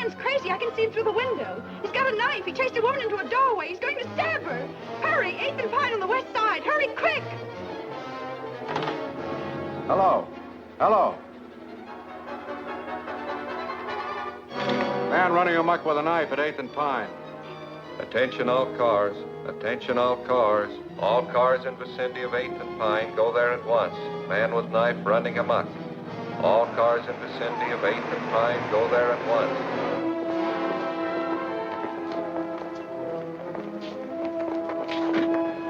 man's crazy. I can see him through the window. He's got a knife. He chased a woman into a doorway. He's going to stab her. Hurry, 8th and Pine on the west side. Hurry, quick! Hello. Hello. Man running amok with a knife at 8th and Pine. Attention all cars. Attention all cars. All cars in vicinity of 8th and Pine, go there at once. Man with knife running amok. All cars in vicinity of 8th and Pine, go there at once.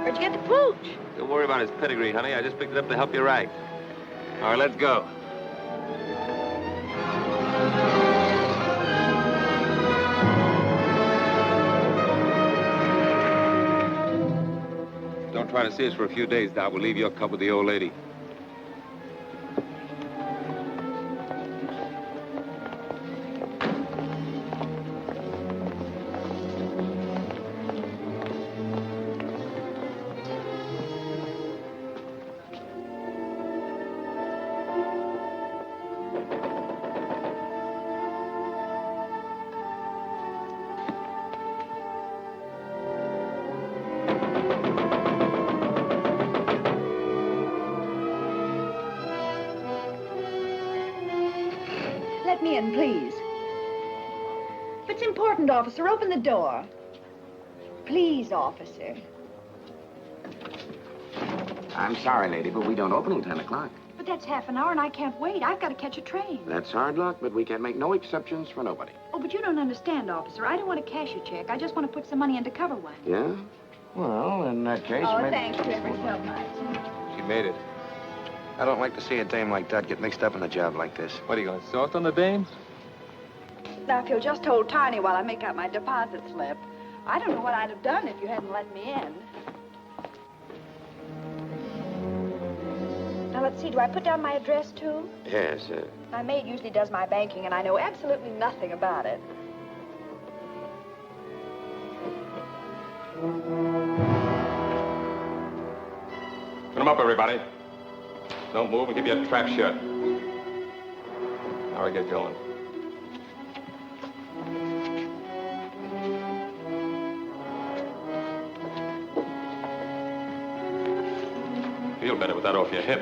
Where'd you get the pooch? Don't worry about his pedigree, honey. I just picked it up to help you right. All right, let's go. Don't try to see us for a few days, Doc. We'll leave your cub with the old lady. Let me in, please. If it's important, officer, open the door. Please, officer. I'm sorry, lady, but we don't open till 10 o'clock. But that's half an hour, and I can't wait. I've got to catch a train. That's hard luck, but we can make no exceptions for nobody. Oh, but you don't understand, officer. I don't want to cash a check. I just want to put some money in to cover one. Yeah? Well, in that case, Oh, maybe... thanks you ever so much. She made it. I don't like to see a dame like that get mixed up in a job like this. What, are you going soft on the dame? Now, if you'll just hold Tiny while I make out my deposit slip. I don't know what I'd have done if you hadn't let me in. Now, let's see. Do I put down my address, too? Yes, My maid usually does my banking, and I know absolutely nothing about it. Put them up, everybody. Don't move and keep your trap shut. Now we get going. Feel better with that off your hip.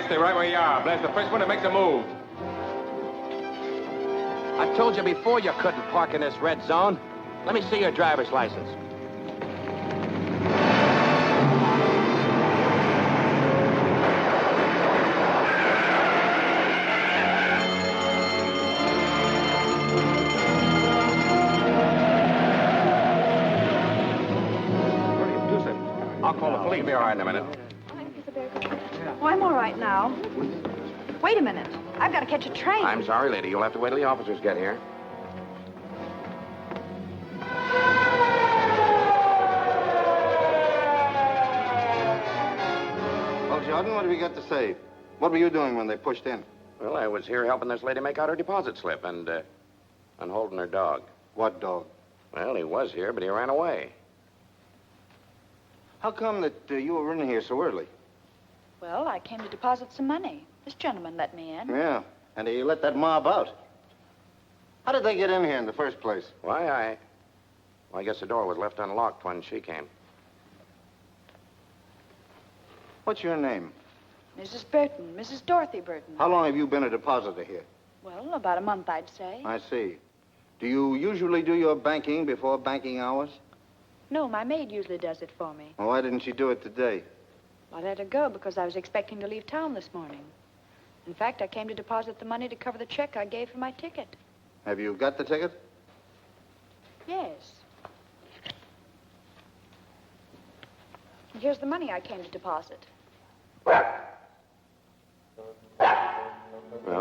Stay right where you are. Blast the first one that makes a move. I told you before you couldn't park in this red zone. Let me see your driver's license. I'll call the police. Be all right in a minute. Oh, I'm all right now. Wait a minute. I've got to catch a train. I'm sorry, lady. You'll have to wait till the officers get here. Well, Jordan, what have you got to say? What were you doing when they pushed in? Well, I was here helping this lady make out her deposit slip and holding her dog. What dog? Well, he was here, but he ran away. How come that you were in here so early? Well, I came to deposit some money. This gentleman let me in. Yeah, and you let that mob out. How did they get in here in the first place? Why, I guess the door was left unlocked when she came. What's your name? Mrs. Burton, Mrs. Dorothy Burton. How long have you been a depositor here? Well, about a month, I'd say. I see. Do you usually do your banking before banking hours? No, my maid usually does it for me. Well, why didn't she do it today? I let her go because I was expecting to leave town this morning. In fact, I came to deposit the money to cover the check I gave for my ticket. Have you got the ticket? Yes. Here's the money I came to deposit. Well,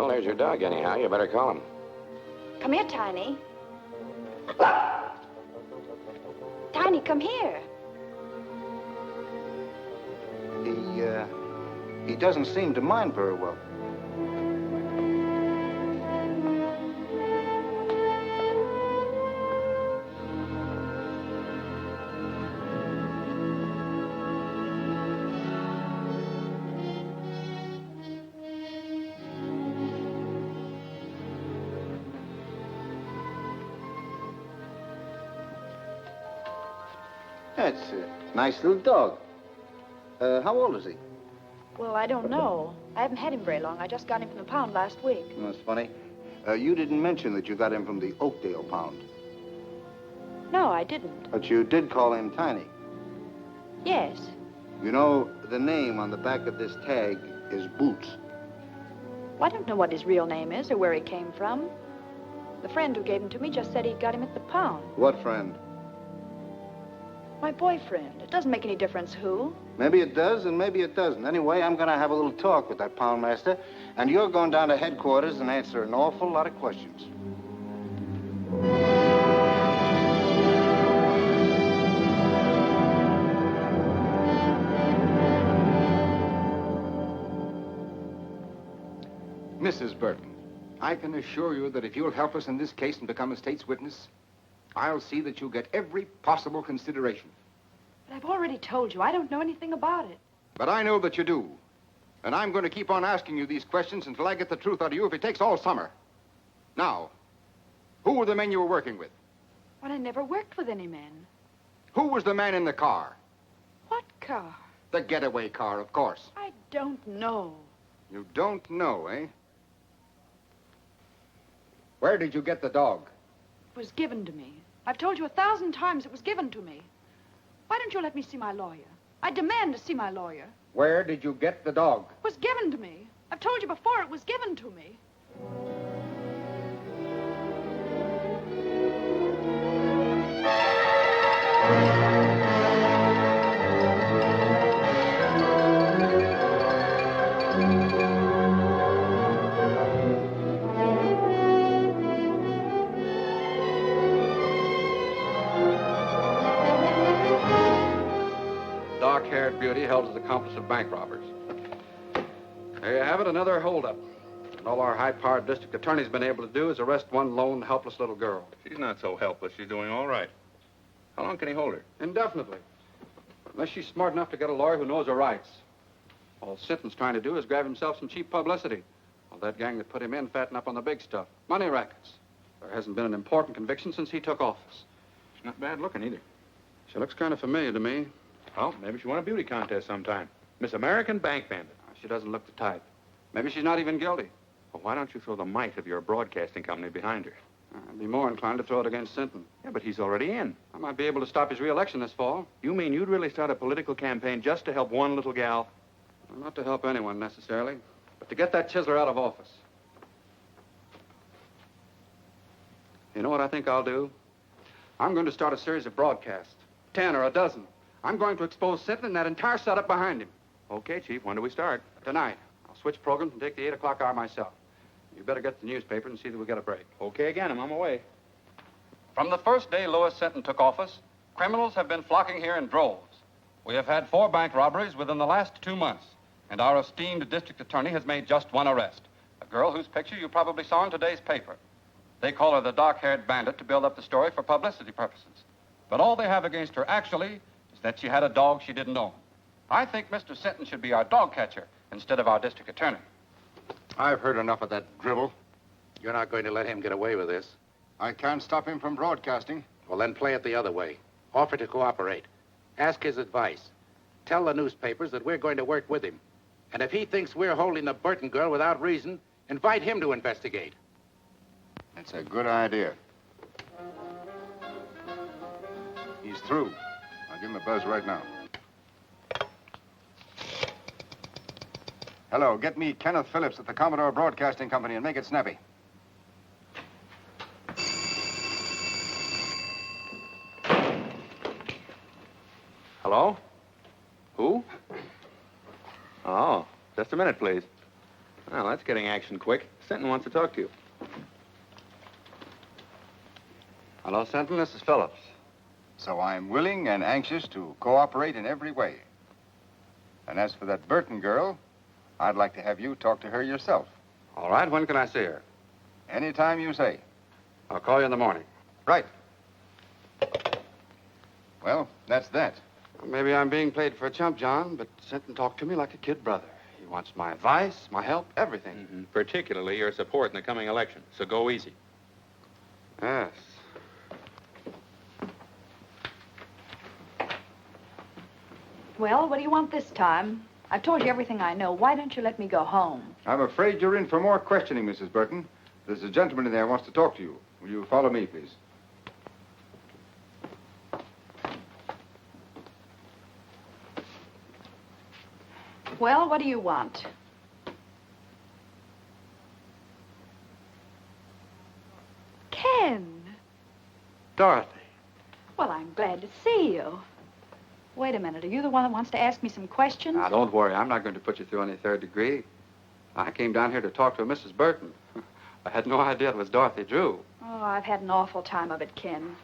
there's your dog, anyhow. You better call him. Come here, Tiny. Tiny, come here. He doesn't seem to mind very well. That's a nice little dog. How old is he? Well, I don't know. I haven't had him very long. I just got him from the pound last week. That's funny. You didn't mention that you got him from the Oakdale pound. No, I didn't. But you did call him Tiny. Yes. You know, the name on the back of this tag is Boots. Well, I don't know what his real name is or where he came from. The friend who gave him to me just said he got him at the pound. What friend? My boyfriend. It doesn't make any difference who. Maybe it does and maybe it doesn't. Anyway, I'm going to have a little talk with that poundmaster, and you're going down to headquarters and answer an awful lot of questions. Mrs. Burton, I can assure you that if you'll help us in this case and become a state's witness, I'll see that you get every possible consideration. But I've already told you, I don't know anything about it. But I know that you do. And I'm going to keep on asking you these questions until I get the truth out of you if it takes all summer. Now, who were the men you were working with? Well, I never worked with any men. Who was the man in the car? What car? The getaway car, of course. I don't know. You don't know, eh? Where did you get the dog? It was given to me. I've told you 1,000 times it was given to me. Why don't you let me see my lawyer? I demand to see my lawyer. Where did you get the dog? It was given to me. I've told you before it was given to me. Dark-haired beauty held as accomplice of bank robbers. There you have it, another holdup. And all our high-powered district attorney's been able to do is arrest one lone, helpless little girl. She's not so helpless. She's doing all right. How long can he hold her? Indefinitely. Unless she's smart enough to get a lawyer who knows her rights. All Sinton's trying to do is grab himself some cheap publicity. Well, that gang that put him in fatten up on the big stuff. Money rackets. There hasn't been an important conviction since he took office. She's not bad looking either. She looks kind of familiar to me. Well, maybe she won a beauty contest sometime. Miss American Bank Bandit. She doesn't look the type. Maybe she's not even guilty. Well, why don't you throw the might of your broadcasting company behind her? I'd be more inclined to throw it against Sinton. Yeah, but he's already in. I might be able to stop his re-election this fall. You mean you'd really start a political campaign just to help one little gal? Well, not to help anyone, necessarily, but to get that chiseler out of office. You know what I think I'll do? I'm going to start a series of broadcasts. 10 or a dozen. I'm going to expose Sinton and that entire setup behind him. Okay, Chief. When do we start? Tonight. I'll switch programs and take the 8 o'clock hour myself. You better get the newspaper and see that we get a break. Okay again. I'm on my way. From the first day Lewis Sinton took office, criminals have been flocking here in droves. We have had 4 bank robberies within the last 2 months, and our esteemed district attorney has made just one arrest, a girl whose picture you probably saw in today's paper. They call her the dark-haired bandit to build up the story for publicity purposes. But all they have against her actually is that she had a dog she didn't own. I think Mr. Sinton should be our dog catcher instead of our district attorney. I've heard enough of that drivel. You're not going to let him get away with this. I can't stop him from broadcasting. Well, then play it the other way. Offer to cooperate. Ask his advice. Tell the newspapers that we're going to work with him. And if he thinks we're holding the Burton girl without reason, invite him to investigate. That's a good idea. He's through. I'll give him a buzz right now. Hello, get me Kenneth Phillips at the Commodore Broadcasting Company and make it snappy. Hello? Who? Oh, just a minute, please. Well, that's getting action quick. Fenton wants to talk to you. Hello, Fenton. This is Phillips. So I'm willing and anxious to cooperate in every way. And as for that Burton girl, I'd like to have you talk to her yourself. All right. When can I see her? Anytime you say. I'll call you in the morning. Right. Well, that's that. Well, maybe I'm being played for a chump, John, but Fenton talked to me like a kid brother. He wants my advice, my help, everything. Mm-hmm. Particularly your support in the coming election. So go easy. Yes. Well, what do you want this time? I've told you everything I know. Why don't you let me go home? I'm afraid you're in for more questioning, Mrs. Burton. There's a gentleman in there who wants to talk to you. Will you follow me, please? Well, what do you want? Ken. Dorothy. Well, I'm glad to see you. Wait a minute. Are you the one that wants to ask me some questions? Now, don't worry. I'm not going to put you through any third degree. I came down here to talk to a Mrs. Burton. I had no idea it was Dorothy Drew. Oh, I've had an awful time of it, Ken.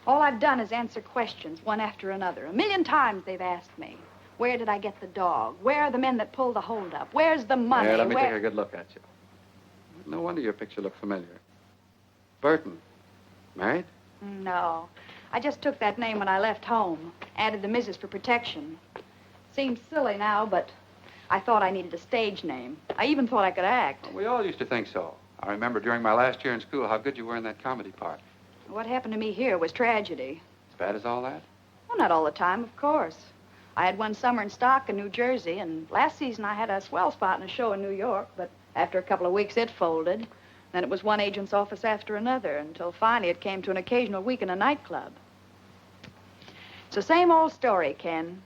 All I've done is answer questions, one after another. 1,000,000 times they've asked me. Where did I get the dog? Where are the men that pulled the holdup? Where's the money? Here, let me take a good look at you. No wonder your picture looked familiar. Burton. Married? No. I just took that name when I left home. Added the Mrs. for protection. Seems silly now, but I thought I needed a stage name. I even thought I could act. Well, we all used to think so. I remember during my last year in school how good you were in that comedy part. What happened to me here was tragedy. As bad as all that? Well, not all the time, of course. I had one summer in stock in New Jersey, and last season I had a swell spot in a show in New York, but after a couple of weeks it folded. Then it was one agent's office after another, until finally it came to an occasional week in a nightclub. It's the same old story, Ken.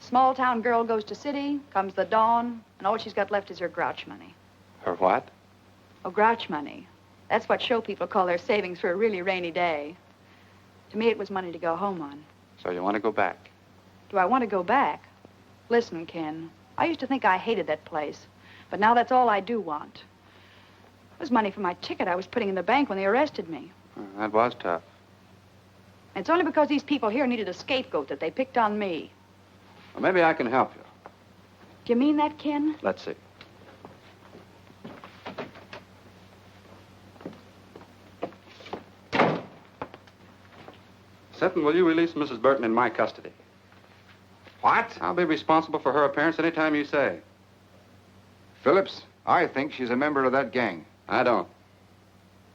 Small town girl goes to city, comes the dawn, and all she's got left is her grouch money. Her what? Oh, grouch money. That's what show people call their savings for a really rainy day. To me, it was money to go home on. So you want to go back? Do I want to go back? Listen, Ken, I used to think I hated that place, but now that's all I do want. It was money for my ticket I was putting in the bank when they arrested me. That was tough. And it's only because these people here needed a scapegoat that they picked on me. Well, maybe I can help you. Do you mean that, Ken? Let's see. Fenton, will you release Mrs. Burton in my custody? What? I'll be responsible for her appearance any time you say. Phillips, I think she's a member of that gang. I don't.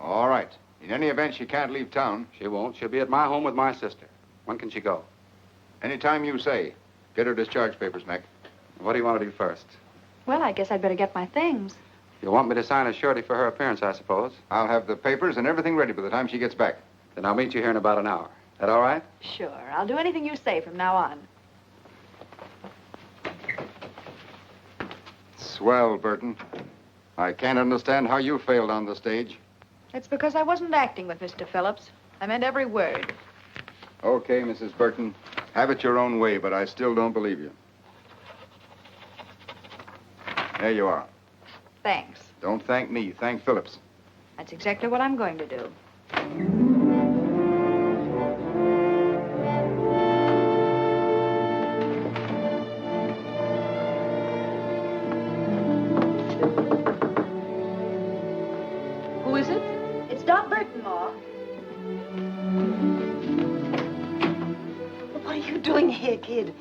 All right. In any event, she can't leave town. She won't. She'll be at my home with my sister. When can she go? Anytime you say. Get her discharge papers, Mac. What do you want to do first? Well, I guess I'd better get my things. You want me to sign a surety for her appearance, I suppose? I'll have the papers and everything ready by the time she gets back. Then I'll meet you here in about an hour. That all right? Sure. I'll do anything you say from now on. Swell, Burton. I can't understand how you failed on the stage. It's because I wasn't acting with Mr. Phillips. I meant every word. Okay, Mrs. Burton. Have it your own way, but I still don't believe you. There you are. Thanks. Don't thank me. Thank Phillips. That's exactly what I'm going to do. Who is it? It's Doc Burton, Ma. What are you doing here, kid?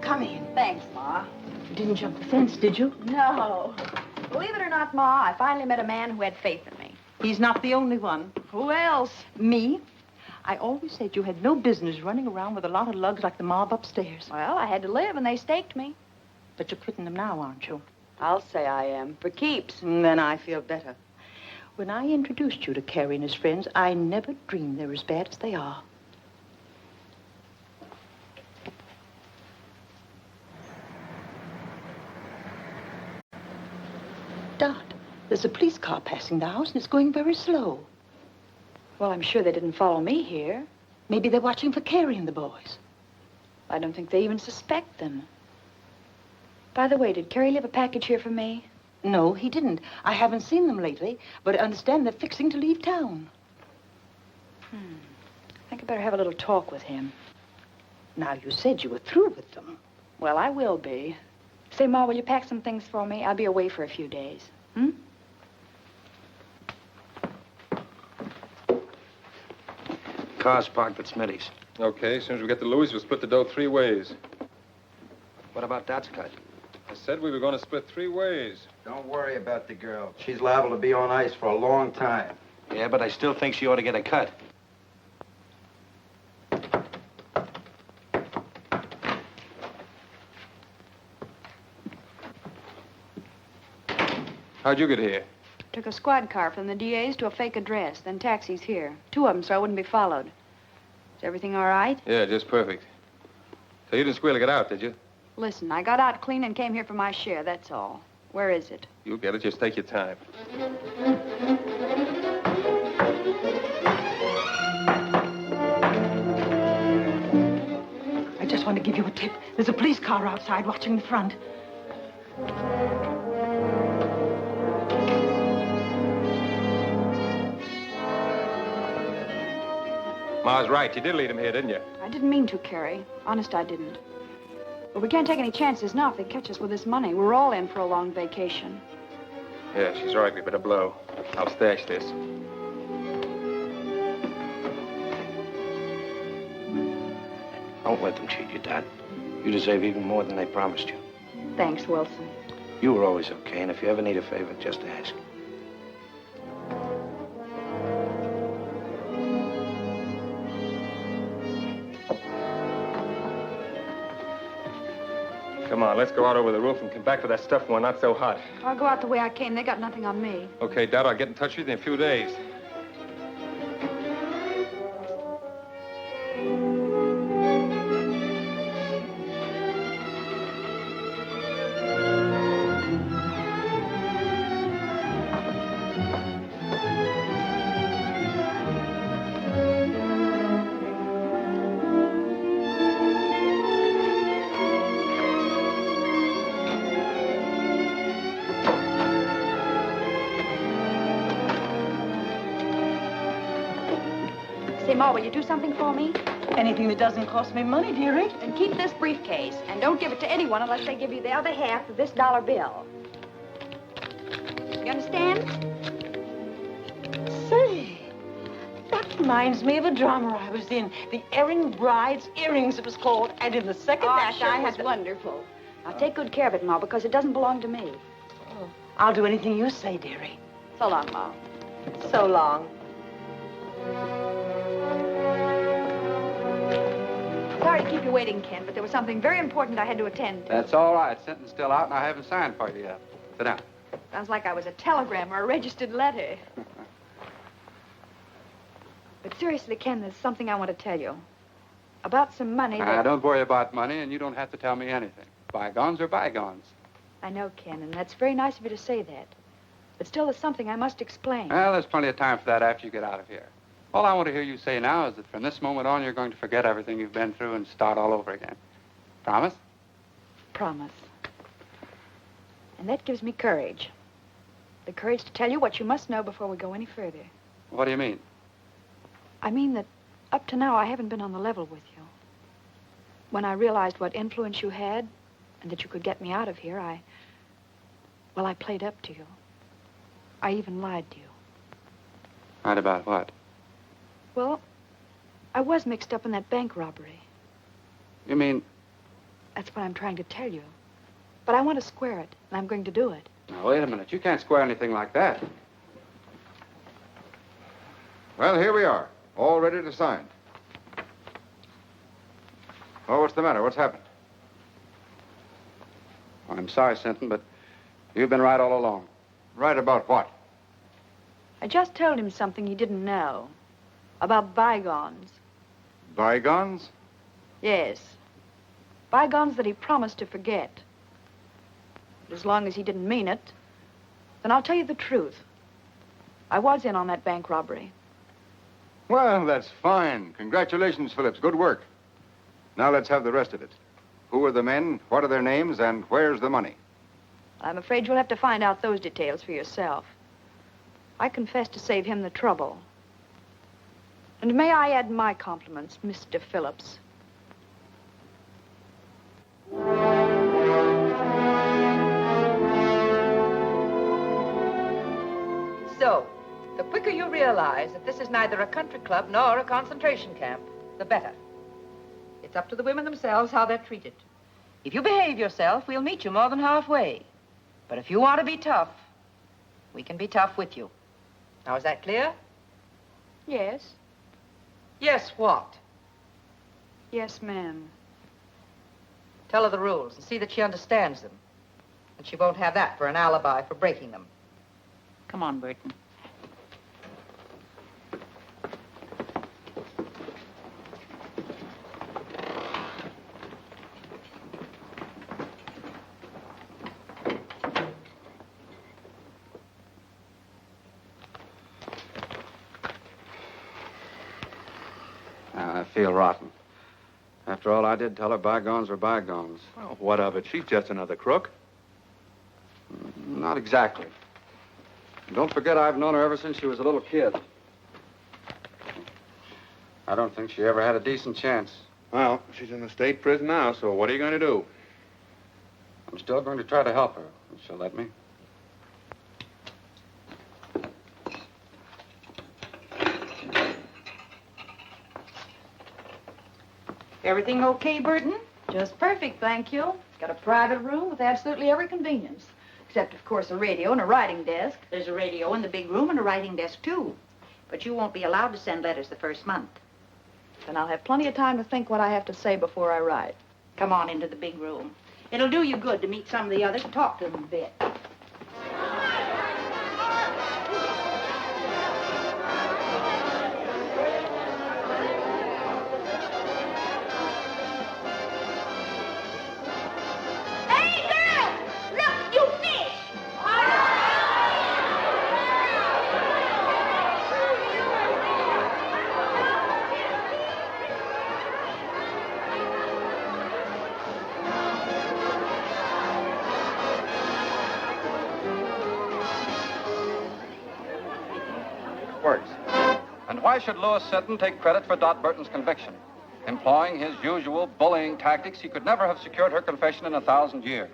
Come in. Thanks, Ma. You didn't jump the fence, did you? No. Believe it or not, Ma, I finally met a man who had faith in me. He's not the only one. Who else? Me? I always said you had no business running around with a lot of lugs like the mob upstairs. Well, I had to live, and they staked me. But you're quitting them now, aren't you? I'll say I am. For keeps. Then I feel better. When I introduced you to Carey and his friends, I never dreamed they're as bad as they are. Dot, there's a police car passing the house, and it's going very slow. Well, I'm sure they didn't follow me here. Maybe they're watching for Carey and the boys. I don't think they even suspect them. By the way, did Carey leave a package here for me? No, he didn't. I haven't seen them lately, but I understand they're fixing to leave town. I think I better have a little talk with him. Now, you said you were through with them. Well, I will be. Say, Ma, will you pack some things for me? I'll be away for a few days. Hmm? Car's parked at Smitty's. Okay, as soon as we get to Louis, we'll split the dough 3 ways. What about Dot's cut? I said we were going to split 3 ways. Don't worry about the girl. She's liable to be on ice for a long time. Yeah, but I still think she ought to get a cut. How'd you get here? Took a squad car from the DA's to a fake address, then taxis here. 2 of them, so I wouldn't be followed. Is everything all right? Yeah, just perfect. So you didn't squeal to get out, did you? Listen, I got out clean and came here for my share, that's all. Where is it? You'll get it. Just take your time. I just want to give you a tip. There's a police car outside watching the front. Ma's right. You did lead him here, didn't you? I didn't mean to, Carey. Honest, I didn't. But we can't take any chances now if they catch us with this money. We're all in for a long vacation. Yeah, she's right. We better blow. I'll stash this. Don't let them cheat you, Dot. You deserve even more than they promised you. Thanks, Wilson. You were always okay, and if you ever need a favor, just ask. Come on, let's go out over the roof and come back with that stuff when not so hot. I'll go out the way I came. They got nothing on me. Okay, Dad, I'll get in touch with you in a few days. Say, Ma, will you do something for me? Anything that doesn't cost me money, dearie. Then keep this briefcase, and don't give it to anyone unless they give you the other half of this dollar bill. You understand? Say, that reminds me of a drama I was in. The Erring Bride's Earrings, it was called. And in the second act, sure, I it was had... wonderful. Now, take good care of it, Ma, because it doesn't belong to me. Oh, I'll do anything you say, dearie. So long, Ma. So long. Sorry to keep you waiting, Ken, but there was something very important I had to attend to. That's all right. Fenton's still out, and I haven't signed for you yet. Sit down. Sounds like I was a telegram or a registered letter. But seriously, Ken, there's something I want to tell you. About some money that... Don't worry about money, and you don't have to tell me anything. Bygones are bygones. I know, Ken, and that's very nice of you to say that. But still, there's something I must explain. Well, there's plenty of time for that after you get out of here. All I want to hear you say now is that from this moment on, you're going to forget everything you've been through and start all over again. Promise? Promise. And that gives me courage. The courage to tell you what you must know before we go any further. What do you mean? I mean that up to now, I haven't been on the level with you. When I realized what influence you had and that you could get me out of here, I played up to you. I even lied to you. Lied about what? Well, I was mixed up in that bank robbery. You mean... That's what I'm trying to tell you. But I want to square it, and I'm going to do it. Now, wait a minute. You can't square anything like that. Well, here we are, all ready to sign. Oh, what's the matter? What's happened? I'm sorry, Fenton, but you've been right all along. Right about what? I just told him something he didn't know. About bygones. Bygones? Yes. Bygones that he promised to forget. But as long as he didn't mean it, then I'll tell you the truth. I was in on that bank robbery. Well, that's fine. Congratulations, Phillips. Good work. Now let's have the rest of it. Who are the men? What are their names? And where's the money? I'm afraid you'll have to find out those details for yourself. I confess to save him the trouble. And may I add my compliments, Mr. Phillips. So, the quicker you realize that this is neither a country club nor a concentration camp, the better. It's up to the women themselves how they're treated. If you behave yourself, we'll meet you more than halfway. But if you want to be tough, we can be tough with you. Now, is that clear? Yes. Yes, what? Yes, ma'am. Tell her the rules and see that she understands them. And she won't have that for an alibi for breaking them. Come on, Burton. I feel rotten. After all I did tell her, bygones were bygones. Well, what of it? She's just another crook. Not exactly. And don't forget, I've known her ever since she was a little kid. I don't think she ever had a decent chance. Well, she's in the state prison now, so what are you going to do? I'm still going to try to help her, if she'll let me. Everything okay, Burton? Just perfect, thank you. It's got a private room with absolutely every convenience. Except, of course, a radio and a writing desk. There's a radio in the big room and a writing desk, too. But you won't be allowed to send letters the first month. Then I'll have plenty of time to think what I have to say before I write. Come on into the big room. It'll do you good to meet some of the others and talk to them a bit. And why should Louis Fenton take credit for Dot Burton's conviction? Employing his usual bullying tactics, he could never have secured her confession in 1,000 years.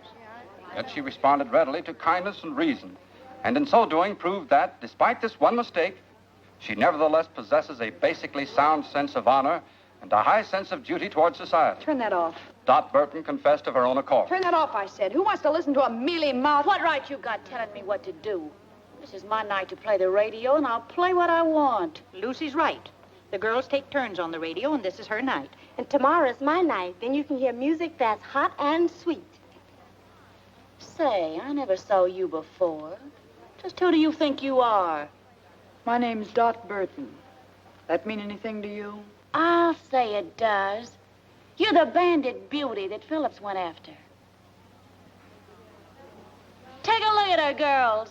Yet she responded readily to kindness and reason, and in so doing proved that, despite this one mistake, she nevertheless possesses a basically sound sense of honor and a high sense of duty toward society. Turn that off. Dot Burton confessed of her own accord. Turn that off, I said. Who wants to listen to a mealy-mouthed... What right you got telling me what to do? This is my night to play the radio, and I'll play what I want. Lucy's right. The girls take turns on the radio, and this is her night. And tomorrow's my night. Then you can hear music that's hot and sweet. Say, I never saw you before. Just who do you think you are? My name's Dot Burton. That mean anything to you? I'll say it does. You're the bandit beauty that Phillips went after. Take a look at her, girls.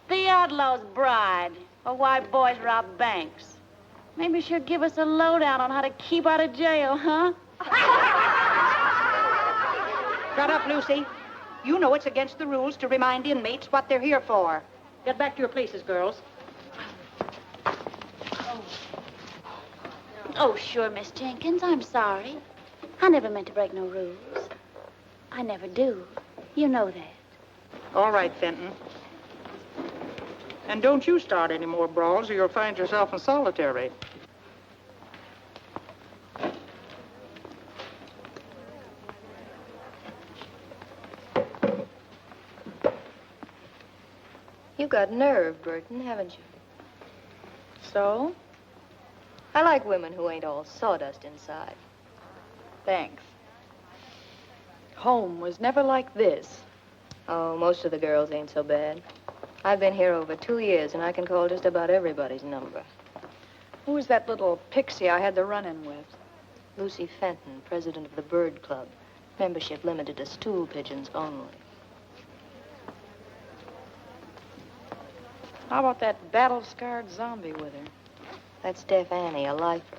The outlaw's bride, or why boys rob banks. Maybe she'll give us a lowdown on how to keep out of jail, huh? Shut up, Lucy. You know it's against the rules to remind inmates what they're here for. Get back to your places, girls. Oh, sure, Miss Jenkins. I'm sorry. I never meant to break no rules. I never do. You know that. All right, Fenton. And don't you start any more brawls or you'll find yourself in solitary. You've got nerve, Burton, haven't you? So? I like women who ain't all sawdust inside. Thanks. Home was never like this. Oh, most of the girls ain't so bad. I've been here over 2 years, and I can call just about everybody's number. Who was that little pixie I had the run-in with? Lucy Fenton, president of the Bird Club. Membership limited to stool pigeons only. How about that battle-scarred zombie with her? That's Deaf Annie, a lifer.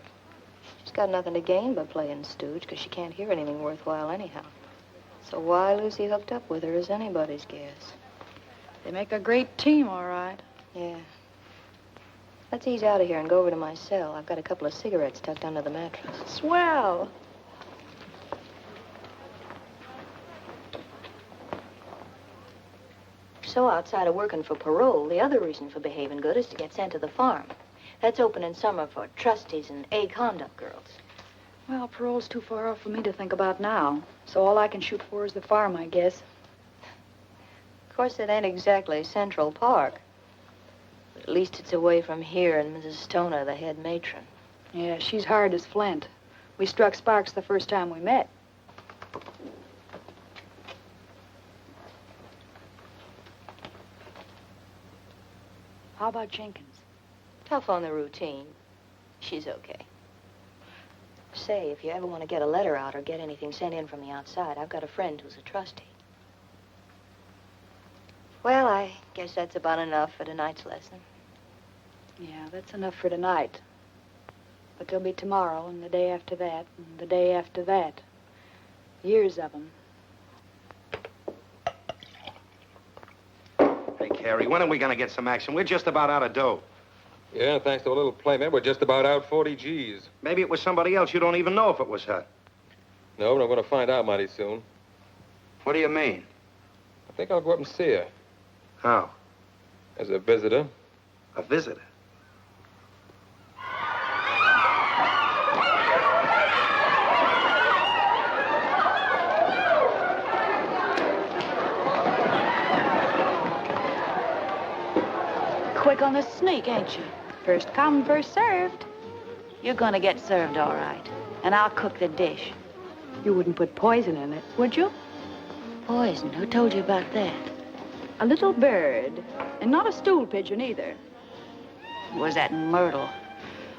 She's got nothing to gain by playing stooge, because she can't hear anything worthwhile anyhow. So why Lucy hooked up with her is anybody's guess. They make a great team, all right. Yeah. Let's ease out of here and go over to my cell. I've got a couple of cigarettes tucked under the mattress. Swell. So outside of working for parole, the other reason for behaving good is to get sent to the farm. That's open in summer for trustees and A-conduct girls. Well, parole's too far off for me to think about now. So all I can shoot for is the farm, I guess. Of course, it ain't exactly Central Park. But at least it's away from here and Mrs. Stoner, the head matron. Yeah, she's hard as flint. We struck sparks the first time we met. How about Jenkins? Tough on the routine. She's okay. Say, if you ever want to get a letter out or get anything sent in from the outside, I've got a friend who's a trustee. Well, I guess that's about enough for tonight's lesson. Yeah, that's enough for tonight. But there'll be tomorrow, and the day after that, and the day after that. Years of them. Hey, Carey, when are we going to get some action? We're just about out of dough. Yeah, thanks to a little play, man, we're just about out 40 G's. Maybe it was somebody else. You don't even know if it was her. No, but I'm going to find out mighty soon. What do you mean? I think I'll go up and see her. How? As a visitor. A visitor? Quick on the sneak, ain't you? First come, first served. You're gonna get served all right. And I'll cook the dish. You wouldn't put poison in it, would you? Poison? Who told you about that? A little bird. And not a stool pigeon, either. Was that Myrtle?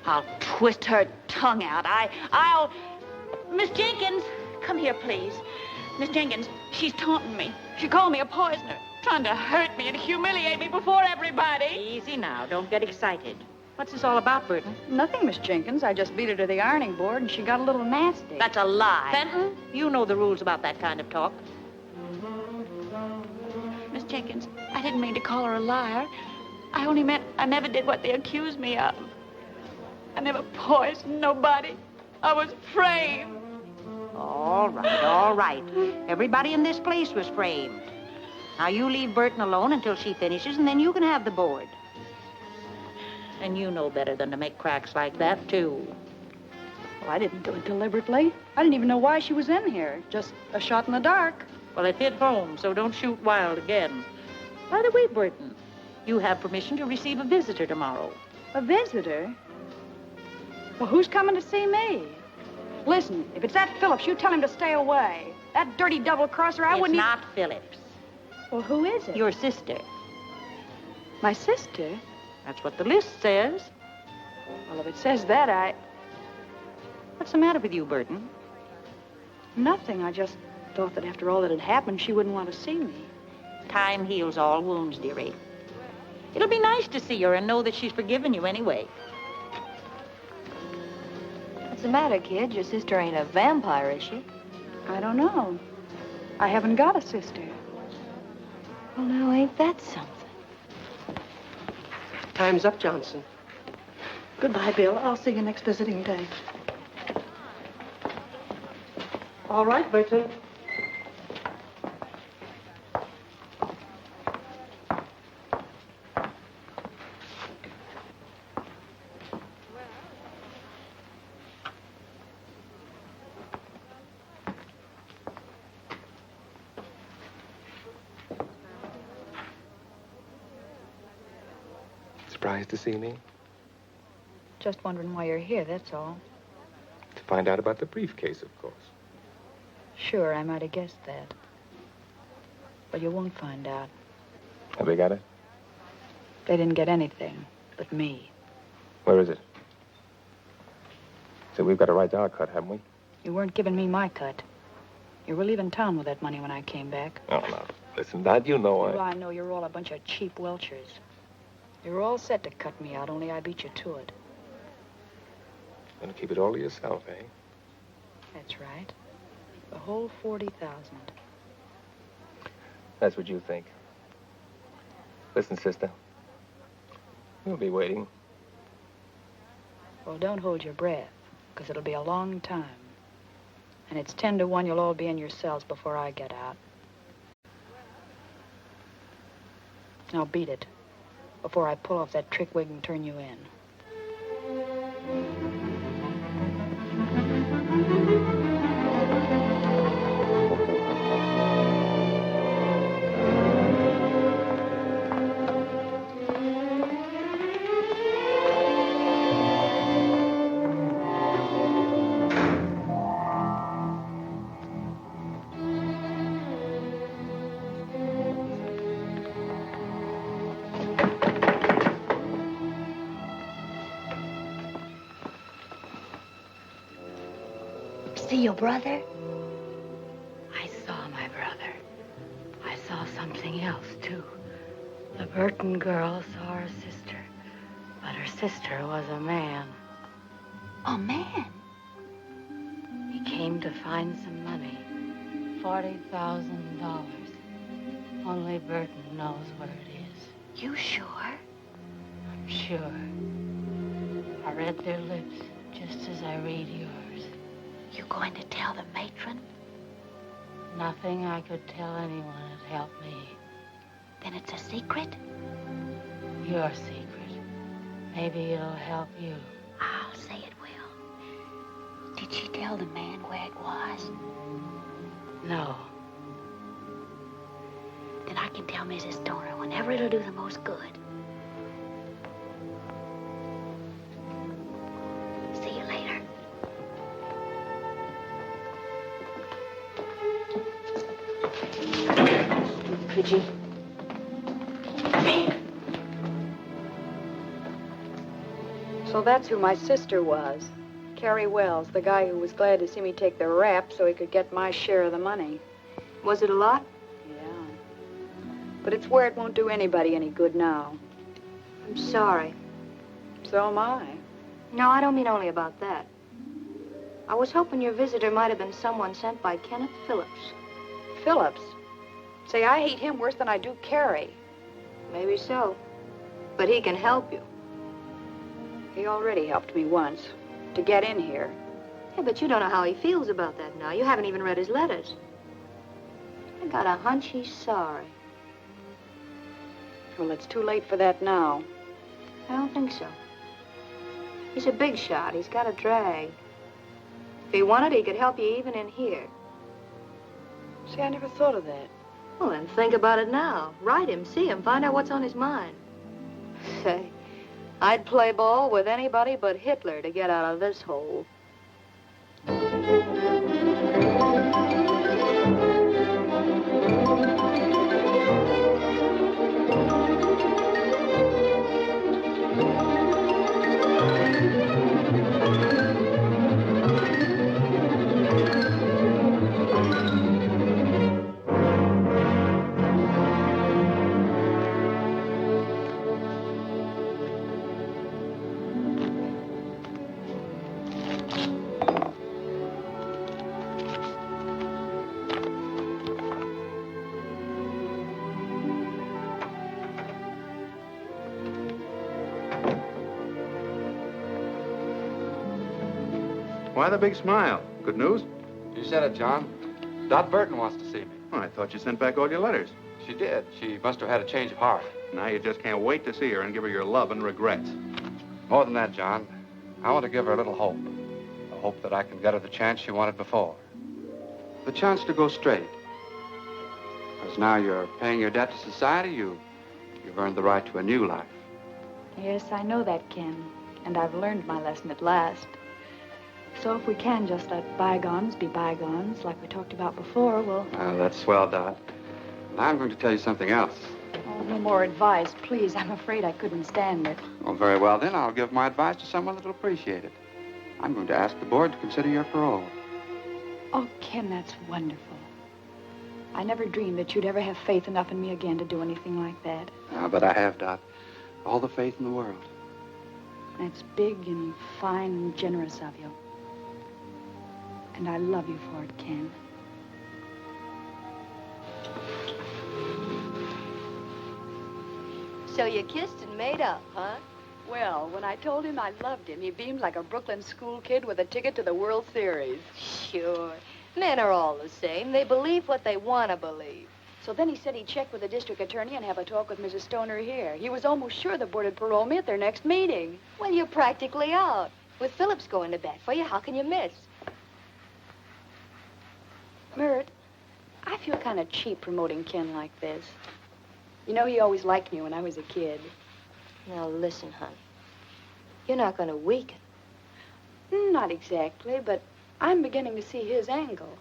I'll twist her tongue out. I'll... Miss Jenkins, come here, please. Miss Jenkins, she's taunting me. She called me a poisoner, trying to hurt me and humiliate me before everybody. Easy now. Don't get excited. What's this all about, Burton? Nothing, Miss Jenkins. I just beat her to the ironing board, and she got a little nasty. That's a lie. Fenton, you know the rules about that kind of talk. Miss Jenkins, I didn't mean to call her a liar. I only meant I never did what they accused me of. I never poisoned nobody. I was framed. All right, all right. Everybody in this place was framed. Now, you leave Burton alone until she finishes, and then you can have the board. And you know better than to make cracks like that, too. Well, I didn't do it deliberately. I didn't even know why she was in here. Just a shot in the dark. Well, it hit home, so don't shoot wild again. By the way, Burton, you have permission to receive a visitor tomorrow. A visitor? Well, who's coming to see me? Listen, if it's that Phillips, you tell him to stay away. That dirty double-crosser, I wouldn't... It's not Phillips. Well, who is it? Your sister. My sister? That's what the list says. Well, if it says that, What's the matter with you, Burton? Nothing. I just thought that after all that had happened, she wouldn't want to see me. Time heals all wounds, dearie. It'll be nice to see her and know that she's forgiven you anyway. What's the matter, kid? Your sister ain't a vampire, is she? I don't know. I haven't got a sister. Well, now, ain't that something? Time's up, Johnson. Goodbye, Bill. I'll see you next visiting day. All right, Burton. Surprised to see me? Just wondering why you're here, that's all. To find out about the briefcase, of course. Sure, I might have guessed that. But you won't find out. Have they got it? They didn't get anything but me. Where is it? So we've got a right to our cut, haven't we? You weren't giving me my cut. You were leaving town with that money when I came back. Oh, no. Listen, Dad, you know Well, I know you're all a bunch of cheap welchers. You were all set to cut me out, only I beat you to it. Gonna keep it all to yourself, eh? That's right. The whole 40,000. That's what you think. Listen, sister. We'll be waiting. Well, don't hold your breath, because it'll be a long time. And it's 10 to 1 you'll all be in your cells before I get out. Now beat it, before I pull off that trick wig and turn you in. See your brother? I saw my brother. I saw something else, too. The Burton girl saw her sister, but her sister was a man. A man? He came to find some money. $40,000. Only Burton knows where it is. You sure? I'm sure. I read their lips just as I read yours. You going to tell the matron? Nothing I could tell anyone would help me. Then it's a secret? Your secret. Maybe it'll help you. I'll say it will. Did she tell the man where it was? No. Then I can tell Mrs. Stoner whenever it'll do the most good. See you later. Pidgey. So that's who my sister was. Carey Wells, the guy who was glad to see me take the rap so he could get my share of the money. Was it a lot? Yeah. But it's where it won't do anybody any good now. I'm sorry. So am I. No, I don't mean only about that. I was hoping your visitor might have been someone sent by Kenneth Phillips. Phillips? Say, I hate him worse than I do Carey. Maybe so. But he can help you. He already helped me once. To get in here. Yeah, but you don't know how he feels about that now. You haven't even read his letters. I got a hunch he's sorry. Well, it's too late for that now. I don't think so. He's a big shot. He's got a drag. If he wanted, he could help you even in here. See, I never thought of that. Well, then think about it now. Write him, see him, find out what's on his mind. Say, I'd play ball with anybody but Hitler to get out of this hole. Why the big smile? Good news? You said it, John. Dot Burton wants to see me. Oh, I thought you sent back all your letters. She did. She must have had a change of heart. Now you just can't wait to see her and give her your love and regrets. More than that, John. I want to give her a little hope. A hope that I can get her the chance she wanted before. The chance to go straight. Because now you're paying your debt to society, you've earned the right to a new life. Yes, I know that, Ken. And I've learned my lesson at last. So if we can just let bygones be bygones, like we talked about before, we'll... That's swell, Dot. I'm going to tell you something else. Oh, no more advice, please. I'm afraid I couldn't stand it. Well, very well, then. I'll give my advice to someone that'll appreciate it. I'm going to ask the board to consider your parole. Oh, Ken, that's wonderful. I never dreamed that you'd ever have faith enough in me again to do anything like that. But I have, Dot. All the faith in the world. That's big and fine and generous of you. And I love you for it, Ken. So you kissed and made up, huh? Well, when I told him I loved him, he beamed like a Brooklyn school kid with a ticket to the World Series. Sure. Men are all the same. They believe what they want to believe. So then he said he'd check with the district attorney and have a talk with Mrs. Stoner here. He was almost sure the board would parole me at their next meeting. Well, you're practically out. With Phillips going to bat for you, how can you miss? Myrt, I feel kind of cheap promoting Ken like this. You know, he always liked me when I was a kid. Now, listen, hon. You're not going to weaken. Not exactly, but I'm beginning to see his angle.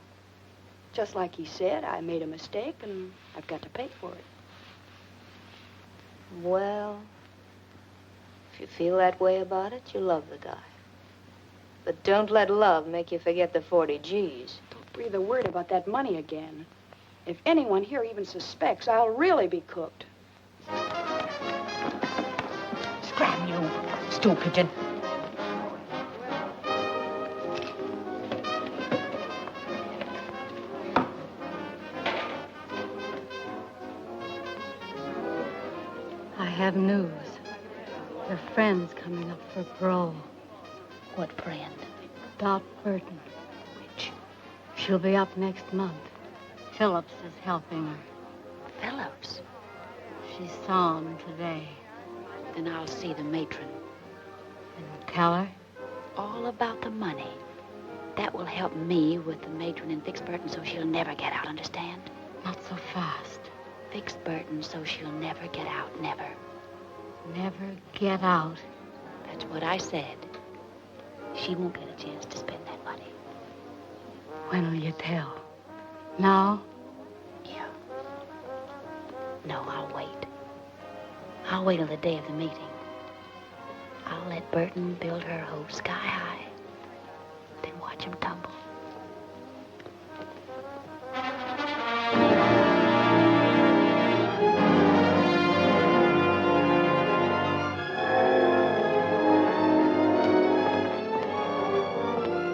Just like he said, I made a mistake, and I've got to pay for it. Well, if you feel that way about it, you love the guy. But don't let love make you forget the 40 G's. Don't breathe a word about that money again. If anyone here even suspects, I'll really be cooked. Scram, you stool pigeon. I have news. Your friend's coming up for parole. What friend? Dot Burton. Which? She'll be up next month. Phillips is helping her. Phillips? She saw him today. Then I'll see the matron. And tell her? All about the money. That will help me with the matron and fix Burton so she'll never get out, understand? Not so fast. Fix Burton so she'll never get out, never. Never get out. That's what I said. She won't get a chance to spend that money. When will you tell? Now? Yeah. No, I'll wait. I'll wait till the day of the meeting. I'll let Burton build her hope sky high. Then watch him tumble.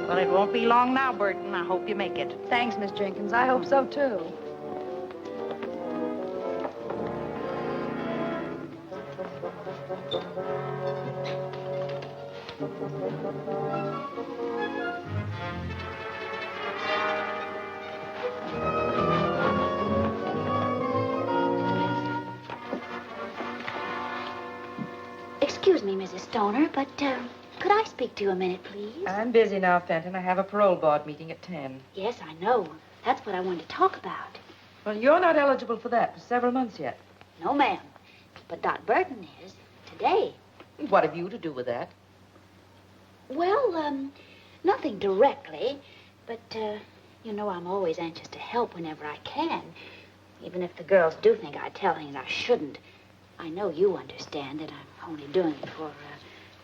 Well, it won't be long now, Burton. I hope you make it. Thanks, Miss Jenkins. I hope so, too. Excuse me, Mrs. Stoner, but, could I speak to you a minute, please? I'm busy now, Fenton. I have a parole board meeting at 10. Yes, I know. That's what I wanted to talk about. Well, you're not eligible for that for several months yet. No, ma'am. But Dot Burton is. Today. What have you to do with that? Well, nothing directly. But, you know, I'm always anxious to help whenever I can. Even if the girls do think I tell things I shouldn't. I know you understand that I'm only doing it for,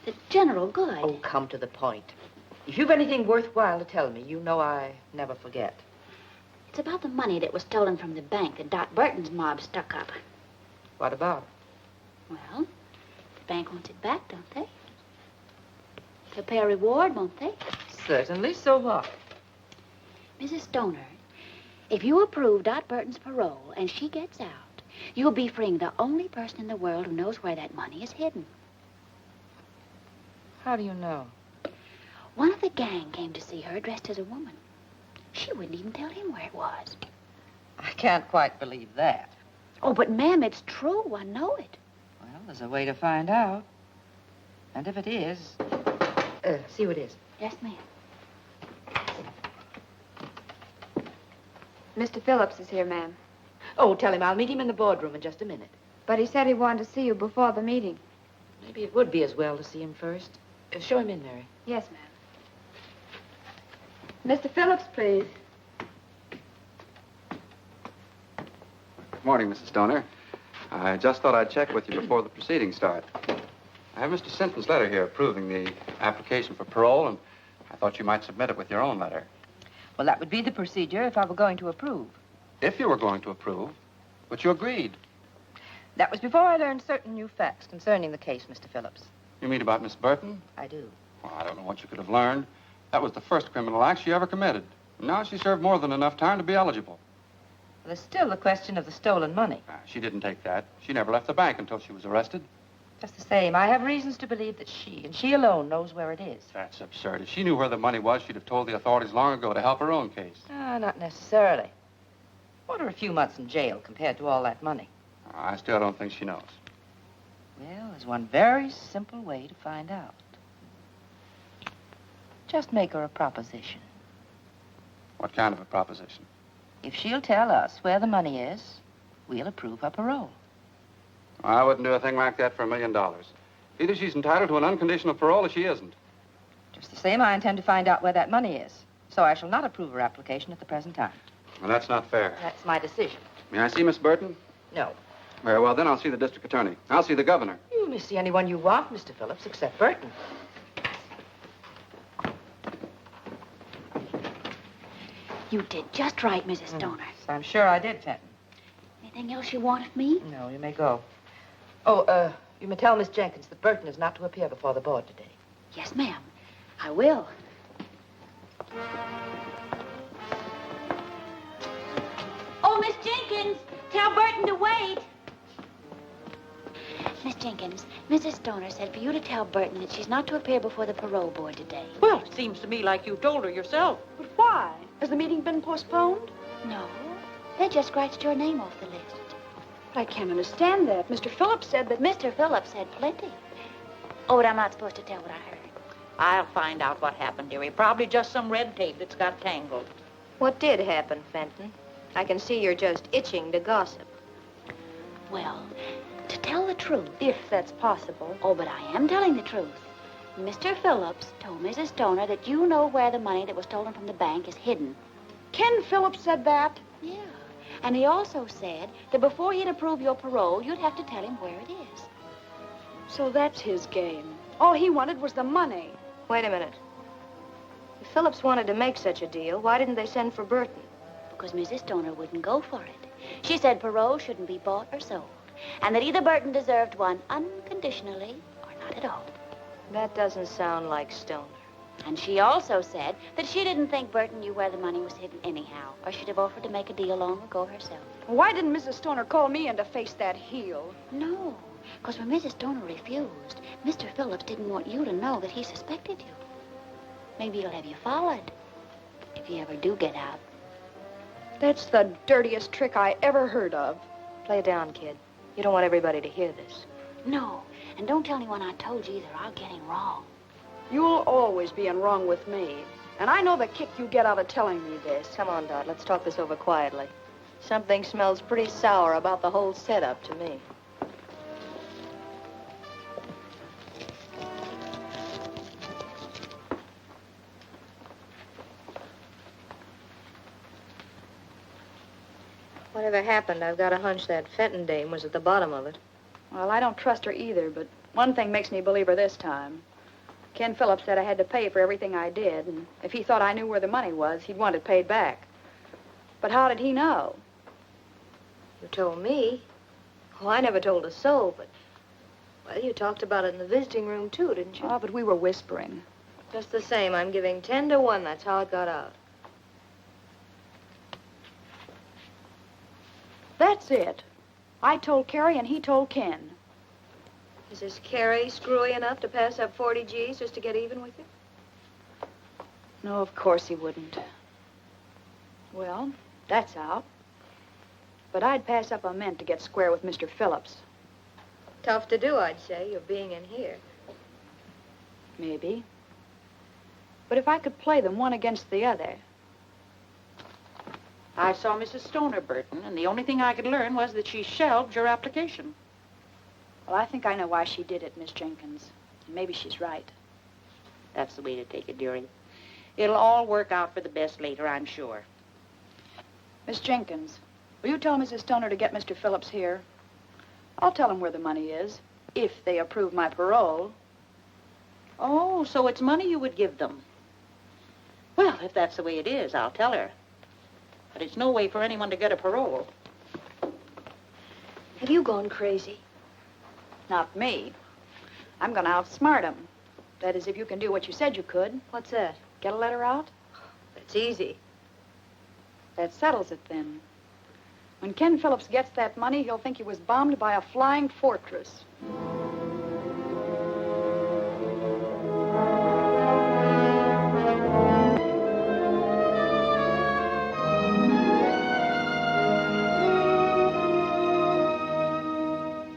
the general good. Oh, come to the point. If you've anything worthwhile to tell me, you know I never forget. It's about the money that was stolen from the bank that Dot Burton's mob stuck up. What about it? Well, the bank wants it back, don't they? They'll pay a reward, won't they? Certainly. So what? Mrs. Stoner, if you approve Dot Burton's parole and she gets out, you'll be freeing the only person in the world who knows where that money is hidden. How do you know? One of the gang came to see her dressed as a woman. She wouldn't even tell him where it was. I can't quite believe that. Oh, but, ma'am, it's true. I know it. Well, there's a way to find out. And if it is... see who it is. Yes, ma'am. Mr. Phillips is here, ma'am. Oh, tell him I'll meet him in the boardroom in just a minute. But he said he wanted to see you before the meeting. Maybe it would be as well to see him first. Show him in, Mary. Yes, ma'am. Mr. Phillips, please. Good morning, Mrs. Stoner. I just thought I'd check with you before the proceedings start. I have Mr. Sinton's letter here approving the application for parole, and I thought you might submit it with your own letter. Well, that would be the procedure if I were going to approve. If you were going to approve, but you agreed. That was before I learned certain new facts concerning the case, Mr. Phillips. You mean about Miss Burton? I do. Well, I don't know what you could have learned. That was the first criminal act she ever committed. Now she served more than enough time to be eligible. There's still the question of the stolen money. She didn't take that. She never left the bank until she was arrested. Just the same, I have reasons to believe that she, and she alone, knows where it is. That's absurd. If she knew where the money was, she'd have told the authorities long ago to help her own case. Not necessarily. What are a few months in jail compared to all that money? I still don't think she knows. Well, there's one very simple way to find out. Just make her a proposition. What kind of a proposition? If she'll tell us where the money is, we'll approve her parole. I wouldn't do a thing like that for $1 million. Either she's entitled to an unconditional parole or she isn't. Just the same, I intend to find out where that money is. So I shall not approve her application at the present time. Well, that's not fair. That's my decision. May I see Miss Burton? No. Very well, then I'll see the district attorney. I'll see the governor. You may see anyone you want, Mr. Phillips, except Burton. You did just right, Mrs. Stoner. I'm sure I did, Fenton. Anything else you want of me? No, you may go. Oh, you may tell Miss Jenkins that Burton is not to appear before the board today. Yes, ma'am. I will. Oh, Miss Jenkins, tell Burton to wait. Miss Jenkins, Mrs. Stoner said for you to tell Burton that she's not to appear before the parole board today. Well, it seems to me like you told her yourself. But why? Has the meeting been postponed? No. They just scratched your name off the list. But I can't understand that. Mr. Phillips said that... Mr. Phillips said plenty. Oh, but I'm not supposed to tell what I heard. I'll find out what happened, dearie. Probably just some red tape that's got tangled. What did happen, Fenton? I can see you're just itching to gossip. Well, to tell the truth... If that's possible. Oh, but I am telling the truth. Mr. Phillips told Mrs. Stoner that you know where the money that was stolen from the bank is hidden. Ken Phillips said that? Yeah. And he also said that before he'd approve your parole, you'd have to tell him where it is. So that's his game. All he wanted was the money. Wait a minute. If Phillips wanted to make such a deal, why didn't they send for Burton? Because Mrs. Stoner wouldn't go for it. She said parole shouldn't be bought or sold, and that either Burton deserved one unconditionally or not at all. That doesn't sound like Stoner. And she also said that she didn't think Burton knew where the money was hidden anyhow, or she'd have offered to make a deal long ago herself. Why didn't Mrs. Stoner call me in to face that heel? No, because when Mrs. Stoner refused, Mr. Phillips didn't want you to know that he suspected you. Maybe he'll have you followed, if you ever do get out. That's the dirtiest trick I ever heard of. Play it down, kid. You don't want everybody to hear this. No, and don't tell anyone I told you either. I'll get him wrong. You'll always be in wrong with me. And I know the kick you get out of telling me this. Come on, Dot. Let's talk this over quietly. Something smells pretty sour about the whole setup to me. Whatever happened, I've got a hunch that Fenton dame was at the bottom of it. Well, I don't trust her either, but one thing makes me believe her this time. Ken Phillips said I had to pay for everything I did, and if he thought I knew where the money was, he'd want it paid back. But how did he know? You told me. Oh, I never told a soul, but... Well, you talked about it in the visiting room, too, didn't you? Oh, but we were whispering. Just the same, I'm giving 10 to 1. That's how it got out. That's it. I told Carey and he told Ken. Is this Carey screwy enough to pass up 40 G's just to get even with you? No, of course he wouldn't. Well, that's out. But I'd pass up a mint to get square with Mr. Phillips. Tough to do, I'd say, you're being in here. Maybe. But if I could play them one against the other... I saw Mrs. Stoner, Burton, and the only thing I could learn was that she shelved your application. Well, I think I know why she did it, Miss Jenkins. Maybe she's right. That's the way to take it, dearie. It'll all work out for the best later, I'm sure. Miss Jenkins, will you tell Mrs. Stoner to get Mr. Phillips here? I'll tell him where the money is, if they approve my parole. Oh, so it's money you would give them. Well, if that's the way it is, I'll tell her. But it's no way for anyone to get a parole. Have you gone crazy? Not me. I'm going to outsmart him. That is, if you can do what you said you could. What's that? Get a letter out? It's easy. That settles it, then. When Ken Phillips gets that money, he'll think he was bombed by a flying fortress.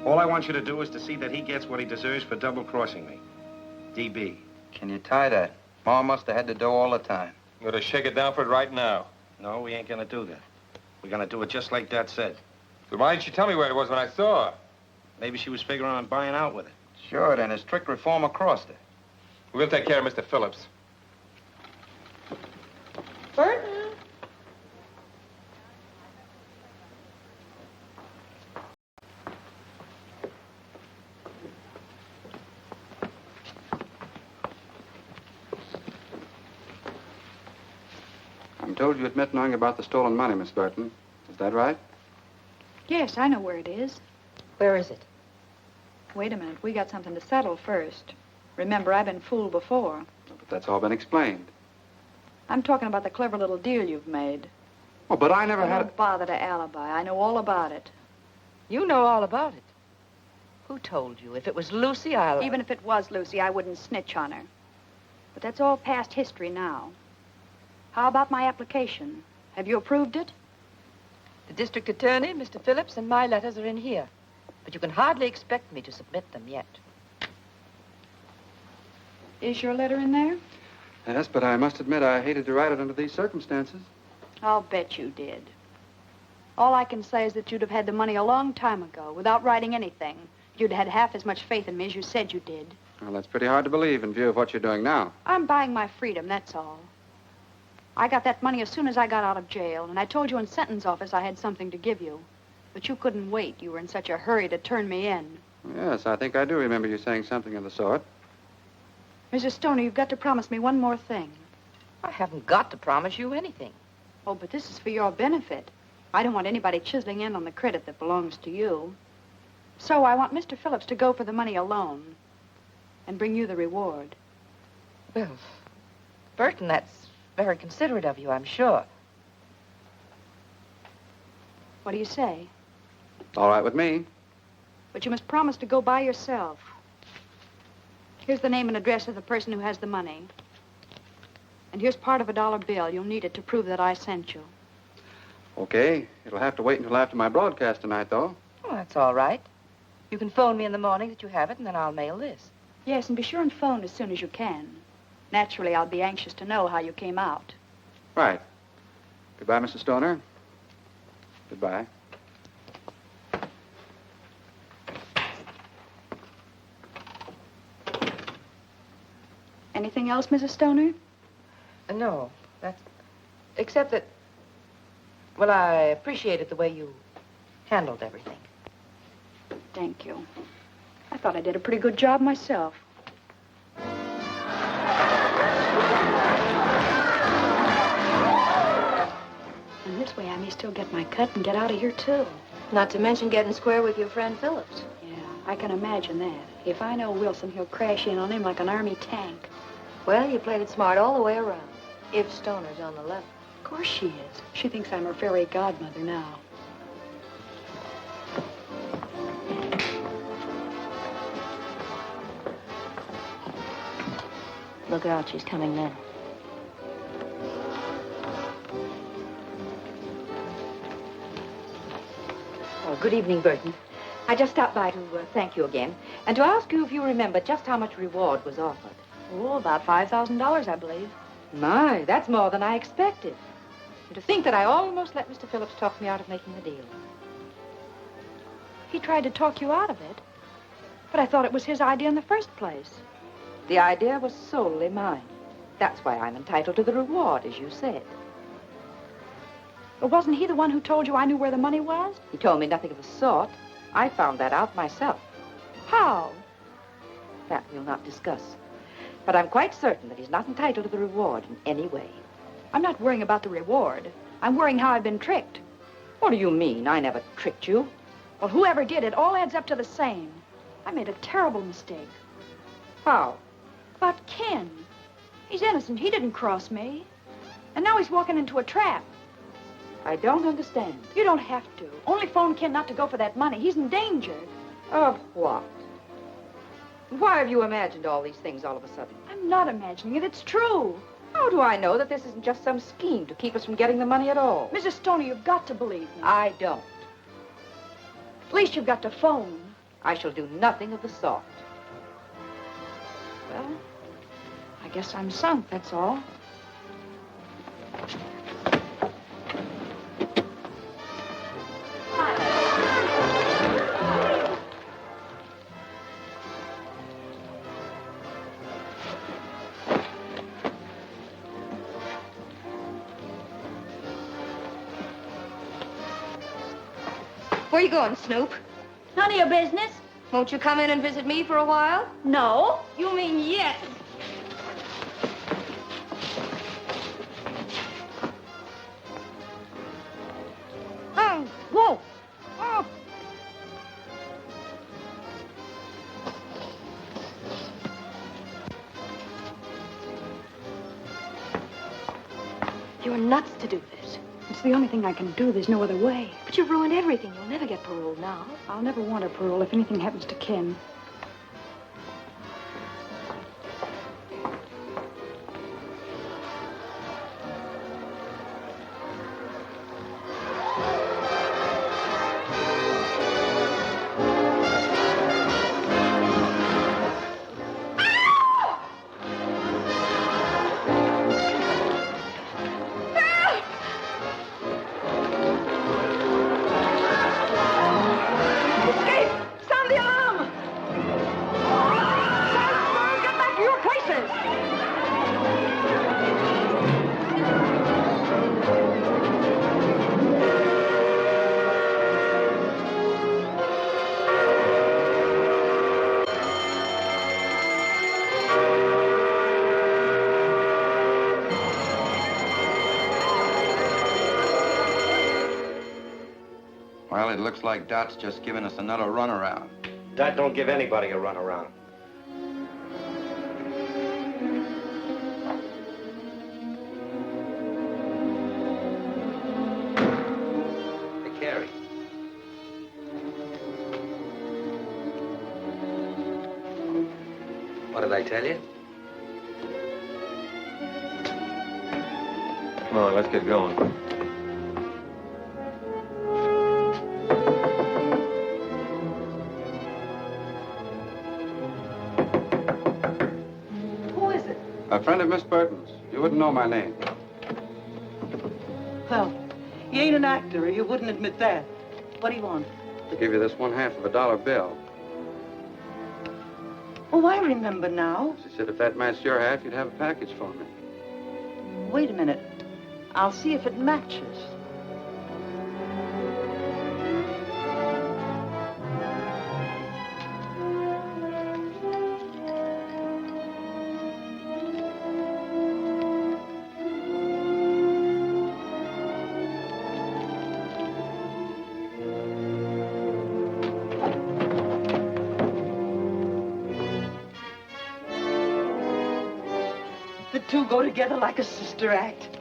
All I want you to do is to see that he gets what he deserves for double-crossing me. DB. Can you tie that? Ma must have had to do all the time. I'm gonna shake it down for it right now. No, we ain't gonna do that. We're gonna do it just like Dad said. So why didn't you tell me where it was when I saw her? Maybe she was figuring on buying out with it. Sure, then his strict reformer crossed her. We'll take care of Mr. Phillips. Burton. I'm told you admit knowing about the stolen money, Miss Burton. Is that right? Yes, I know where it is. Where is it? Wait a minute. We got something to settle first. Remember, I've been fooled before. But that's all been explained. I'm talking about the clever little deal you've made. Oh, but I never had... Don't bother to alibi. I know all about it. You know all about it. Who told you? If it was Lucy, I'll... Even if it was Lucy, I wouldn't snitch on her. But that's all past history now. How about my application? Have you approved it? The district attorney, Mr. Phillips, and my letters are in here. But you can hardly expect me to submit them yet. Is your letter in there? Yes, but I must admit I hated to write it under these circumstances. I'll bet you did. All I can say is that you'd have had the money a long time ago, without writing anything. You'd had half as much faith in me as you said you did. Well, that's pretty hard to believe in view of what you're doing now. I'm buying my freedom, that's all. I got that money as soon as I got out of jail, and I told you in sentence office I had something to give you. But you couldn't wait. You were in such a hurry to turn me in. Yes, I think I do remember you saying something of the sort. Mrs. Stoner, you've got to promise me one more thing. I haven't got to promise you anything. Oh, but this is for your benefit. I don't want anybody chiseling in on the credit that belongs to you. So I want Mr. Phillips to go for the money alone and bring you the reward. Well, Burton, that's very considerate of you, I'm sure. What do you say? All right with me. But you must promise to go by yourself. Here's the name and address of the person who has the money. And here's part of a $1 bill. You'll need it to prove that I sent you. Okay. It'll have to wait until after my broadcast tonight, though. Oh, that's all right. You can phone me in the morning that you have it, and then I'll mail this. Yes, and be sure and phone as soon as you can. Naturally, I'll be anxious to know how you came out. Right. Goodbye, Mr. Stoner. Goodbye. Anything else, Mrs. Stoner? No, that's... Except that... Well, I appreciated the way you handled everything. Thank you. I thought I did a pretty good job myself. And this way I may still get my cut and get out of here, too. Not to mention getting square with your friend Phillips. Yeah, I can imagine that. If I know Wilson, he'll crash in on him like an army tank. Well, you played it smart all the way around. If Stoner's on the level. Of course she is. She thinks I'm her fairy godmother now. Look out, she's coming now. Oh, good evening, Burton. I just stopped by to thank you again, and to ask you if you remember just how much reward was offered. Oh, about $5,000, I believe. My, that's more than I expected. And to think that I almost let Mr. Phillips talk me out of making the deal. He tried to talk you out of it, but I thought it was his idea in the first place. The idea was solely mine. That's why I'm entitled to the reward, as you said. But wasn't he the one who told you I knew where the money was? He told me nothing of the sort. I found that out myself. How? That we'll not discuss. But I'm quite certain that he's not entitled to the reward in any way. I'm not worrying about the reward. I'm worrying how I've been tricked. What do you mean? I never tricked you. Well, whoever did it all adds up to the same. I made a terrible mistake. How? About Ken. He's innocent. He didn't cross me. And now he's walking into a trap. I don't understand. You don't have to. Only phone Ken not to go for that money. He's in danger. Of what? Why have you imagined all these things all of a sudden? I'm not imagining it. It's true. How do I know that this isn't just some scheme to keep us from getting the money at all? Mrs. Stoney, you've got to believe me. I don't. At least you've got to phone. I shall do nothing of the sort. Well, I guess I'm sunk, that's all. Where you going, Snoop? None of your business. Won't you come in and visit me for a while? No. You mean yes? Oh, whoa. Oh. You're nuts to do this. It's the only thing I can do. There's no other way. But you've ruined everything. You'll never get paroled now. I'll never want a parole if anything happens to Ken. Well, it looks like Dot's just giving us another runaround. Dot don't give anybody a runaround. Hey, Carey. What did I tell you? Come on, let's get going. A friend of Miss Burton's. You wouldn't know my name. Well, you ain't an actor, or you wouldn't admit that. What do you want? I'll give you this 1/2 of a dollar bill. Oh, I remember now. She said if that matched your half, you'd have a package for me. Wait a minute. I'll see if it matches. The two go together like a sister act.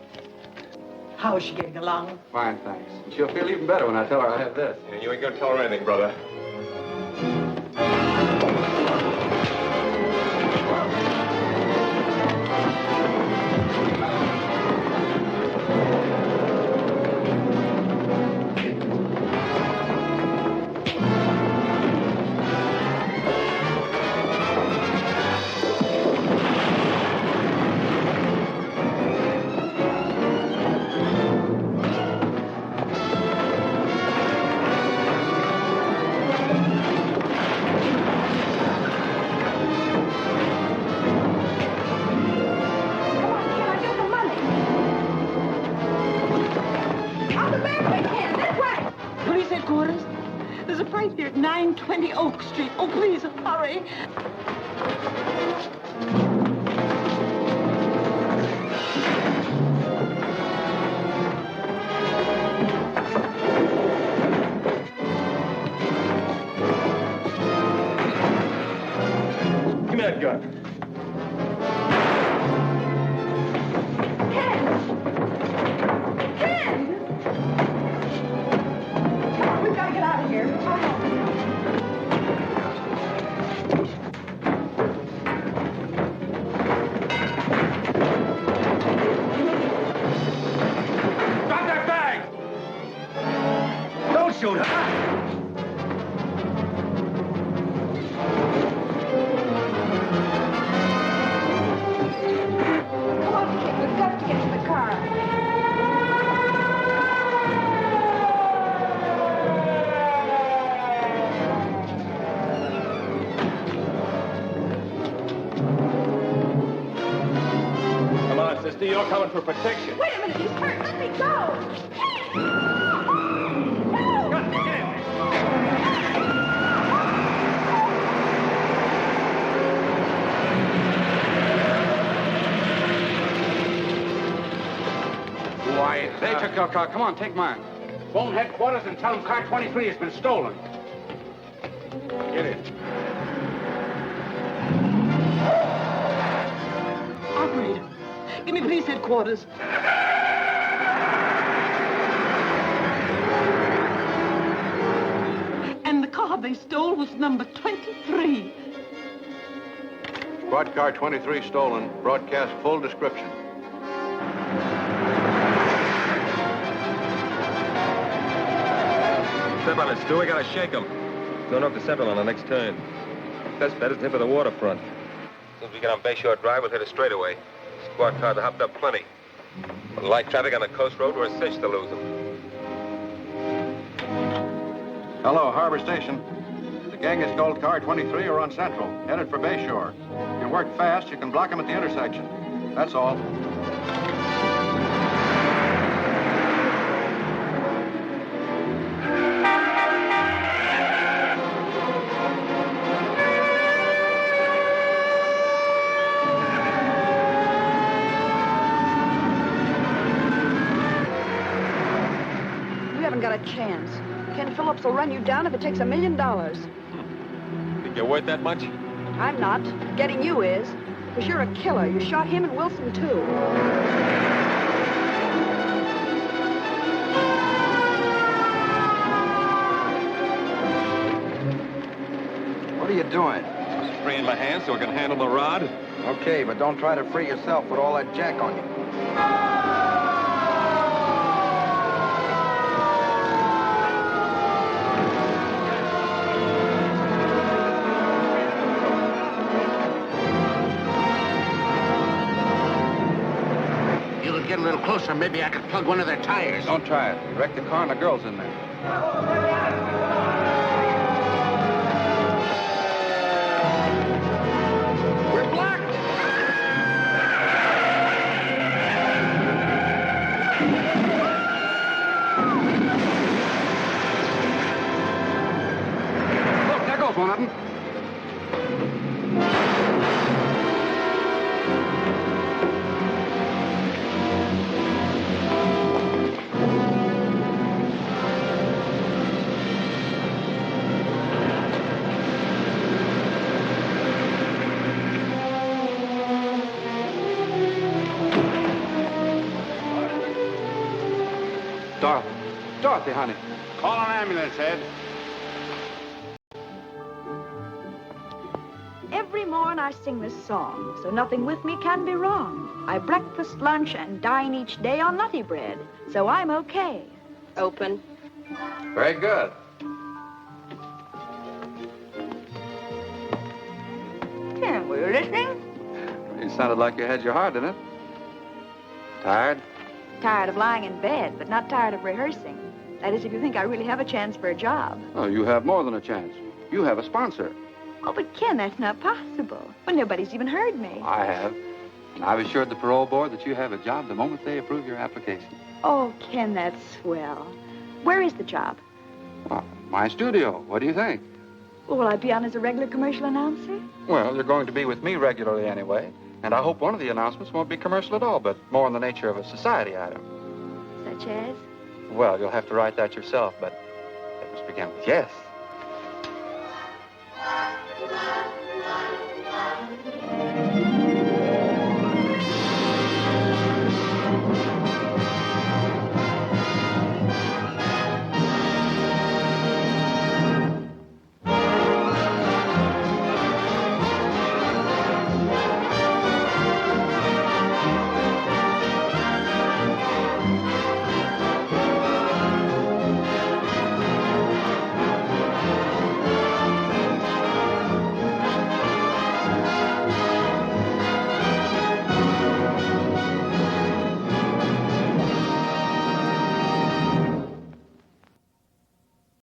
How is she getting along? Fine, thanks. And she'll feel even better when I tell her I have this. And you ain't gonna tell her anything, brother. There's a fight here at 920 Oak Street. Oh, please, hurry. Give me that gun. shoot her. Come on, kid. We've got to get to the car. Come on, sister. You're coming for protection. Wait a minute, he's hurt. Let me go. Why, They took your car. Come on, take mine. phone headquarters and tell them car 23 has been stolen. Get it. Operator, give me police headquarters. And the car they stole was number 23. Squad car 23 stolen. Broadcast full description. Step on it, Stu. We gotta shake him. Going up to Central on the next turn. Best bet is tip of the waterfront. As soon as we get on Bayshore Drive, we'll hit a straightaway. Squad cars are hopped up plenty. With light traffic on the coast road, we're a cinch to lose them. Hello, Harbor Station. The gang has stole car 23 are on Central, headed for Bayshore. If you work fast, you can block them at the intersection. That's all. You haven't got a chance. Ken Phillips will run you down if it takes $1 million. Think you're worth that much? I'm not. Getting you is. Because you're a killer. You shot him and Wilson, too. What are you doing? Just freeing my hands so I can handle the rod. Okay, but don't try to free yourself with all that jack on you. You could get a little closer, maybe I could plug one of their tires. Don't try it. Wreck the car and the girl's in there. We're blocked. Look, there goes one of them. Dorothy, honey. Call an ambulance, Ed. Every morn I sing this song, so nothing with me can be wrong. I breakfast, lunch, and dine each day on nutty bread, so I'm okay. Open. Very good. Ken, were you listening? You sounded like you had your heart in it. Tired? Tired of lying in bed, but not tired of rehearsing. That is, if you think I really have a chance for a job. Oh, you have more than a chance. You have a sponsor. Oh, but Ken, that's not possible. Well, nobody's even heard me. I have. And I've assured the parole board that you have a job the moment they approve your application. Oh, Ken, that's swell. Where is the job? Well, my studio. What do you think? Well, will I be on as a regular commercial announcer? Well, you're going to be with me regularly anyway. And I hope one of the announcements won't be commercial at all, but more in the nature of a society item. Such as? Well, you'll have to write that yourself, but it must begin with yes.